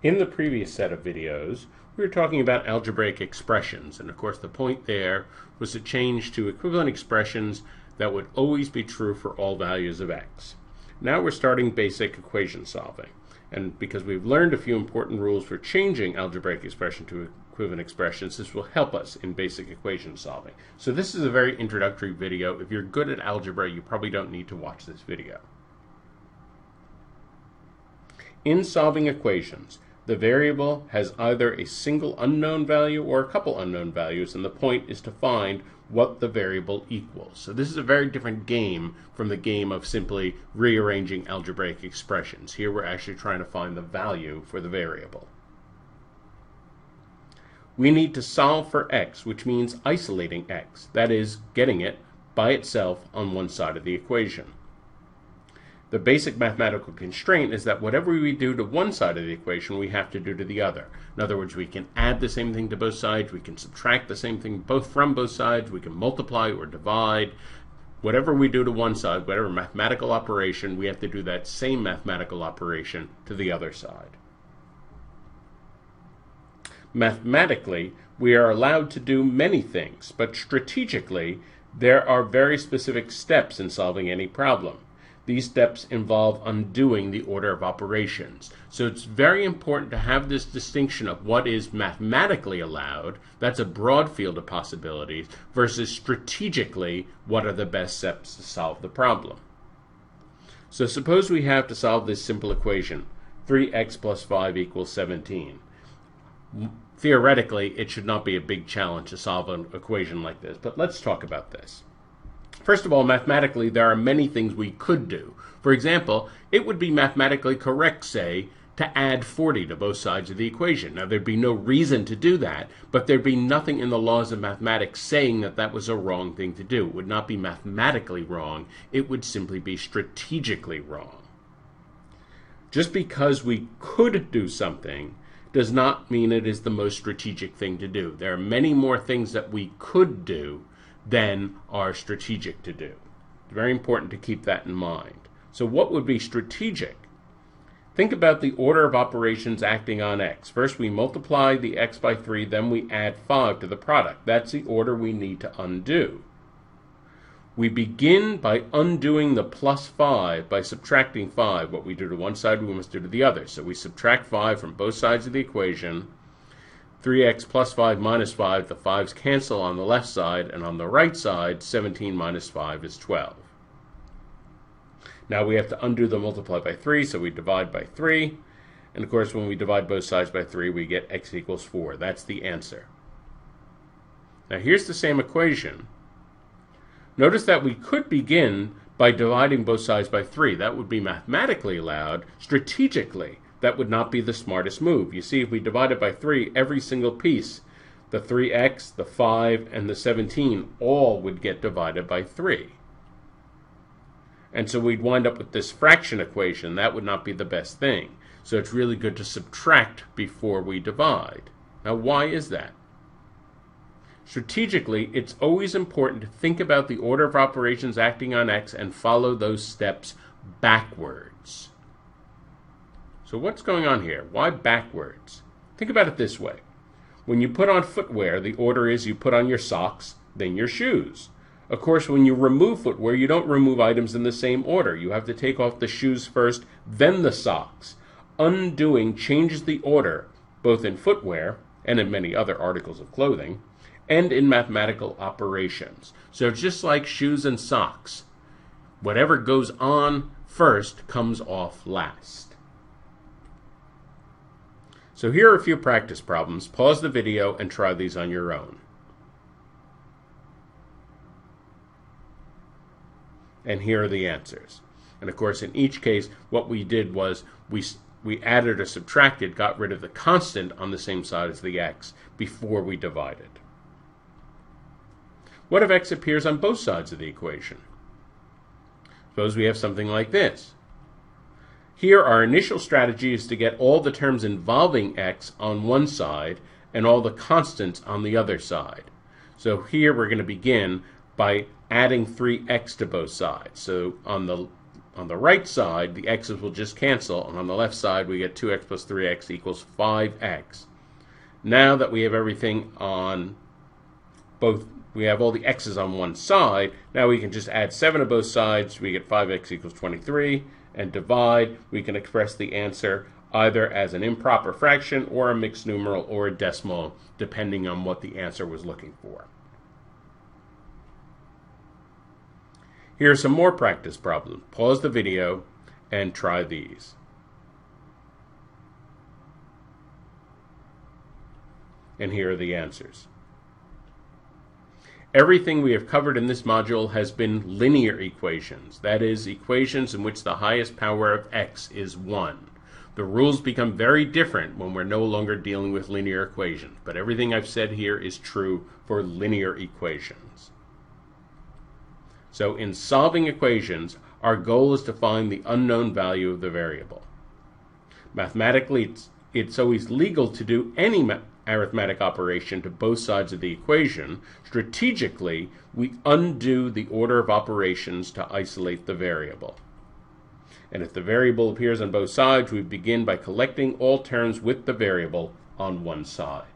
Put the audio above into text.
In the previous set of videos, we were talking about algebraic expressions, and of course the point there was to change to equivalent expressions that would always be true for all values of x. Now we're starting basic equation solving, and because we've learned a few important rules for changing algebraic expression to equivalent expressions, this will help us in basic equation solving. So this is a very introductory video. If you're good at algebra, you probably don't need to watch this video. In solving equations, the variable has either a single unknown value or a couple unknown values, and the point is to find what the variable equals. So this is a very different game from the game of simply rearranging algebraic expressions. Here we're actually trying to find the value for the variable. We need to solve for x, which means isolating x, that is, getting it by itself on one side of the equation. The basic mathematical constraint is that whatever we do to one side of the equation, we have to do to the other. In other words, we can add the same thing to both sides, we can subtract the same thing from both sides, we can multiply or divide. Whatever we do to one side, whatever mathematical operation, we have to do that same mathematical operation to the other side. Mathematically, we are allowed to do many things, but strategically, there are very specific steps in solving any problem. These steps involve undoing the order of operations. So it's very important to have this distinction of what is mathematically allowed, that's a broad field of possibilities, versus strategically what are the best steps to solve the problem. So suppose we have to solve this simple equation, 3x plus 5 equals 17. Theoretically, it should not be a big challenge to solve an equation like this, but let's talk about this. First of all, mathematically, there are many things we could do. For example, it would be mathematically correct, say, to add 40 to both sides of the equation. Now, there'd be no reason to do that, but there'd be nothing in the laws of mathematics saying that that was a wrong thing to do. It would not be mathematically wrong. It would simply be strategically wrong. Just because we could do something does not mean it is the most strategic thing to do. There are many more things that we could do than are strategic to do. It's very important to keep that in mind. So what would be strategic? Think about the order of operations acting on x. First we multiply the x by 3, then we add 5 to the product. That's the order we need to undo. We begin by undoing the plus 5 by subtracting 5. What we do to one side, we must do to the other. So we subtract 5 from both sides of the equation. 3x plus 5 minus 5, the 5's cancel on the left side, and on the right side, 17 minus 5 is 12. Now we have to undo the multiply by 3, so we divide by 3. And of course, when we divide both sides by 3, we get x equals 4. That's the answer. Now here's the same equation. Notice that we could begin by dividing both sides by 3. That would be mathematically allowed. Strategically, that would not be the smartest move. You see, if we divide it by 3, every single piece, the 3x, the 5, and the 17, all would get divided by 3. And so we'd wind up with this fraction equation. That would not be the best thing. So it's really good to subtract before we divide. Now, why is that? Strategically, it's always important to think about the order of operations acting on x and follow those steps backwards. So what's going on here? Why backwards? Think about it this way. When you put on footwear, the order is you put on your socks, then your shoes. Of course, when you remove footwear, you don't remove items in the same order. You have to take off the shoes first, then the socks. Undoing changes the order, both in footwear and in many other articles of clothing, and in mathematical operations. So it's just like shoes and socks. Whatever goes on first comes off last. So here are a few practice problems. Pause the video and try these on your own. And here are the answers. And of course, in each case, what we did was we added or subtracted, got rid of the constant on the same side as the x before we divided. What if x appears on both sides of the equation? Suppose we have something like this. Here, our initial strategy is to get all the terms involving x on one side and all the constants on the other side. So here we're going to begin by adding 3x to both sides. So on the On the right side, the x's will just cancel, and on the left side, we get 2x plus 3x equals 5x. Now that we have everything on both, we have all the x's on one side, now we can just add 7 to both sides. We get 5x equals 23, and divide. We can express the answer either as an improper fraction or a mixed numeral or a decimal, depending on what the answer was looking for. Here are some more practice problems. Pause the video and try these. And here are the answers. Everything we have covered in this module has been linear equations, that is, equations in which the highest power of x is 1. The rules become very different when we're no longer dealing with linear equations, but everything I've said here is true for linear equations. So in solving equations, our goal is to find the unknown value of the variable. Mathematically, it's always legal to do any arithmetic operation to both sides of the equation. Strategically, we undo the order of operations to isolate the variable. And if the variable appears on both sides, we begin by collecting all terms with the variable on one side.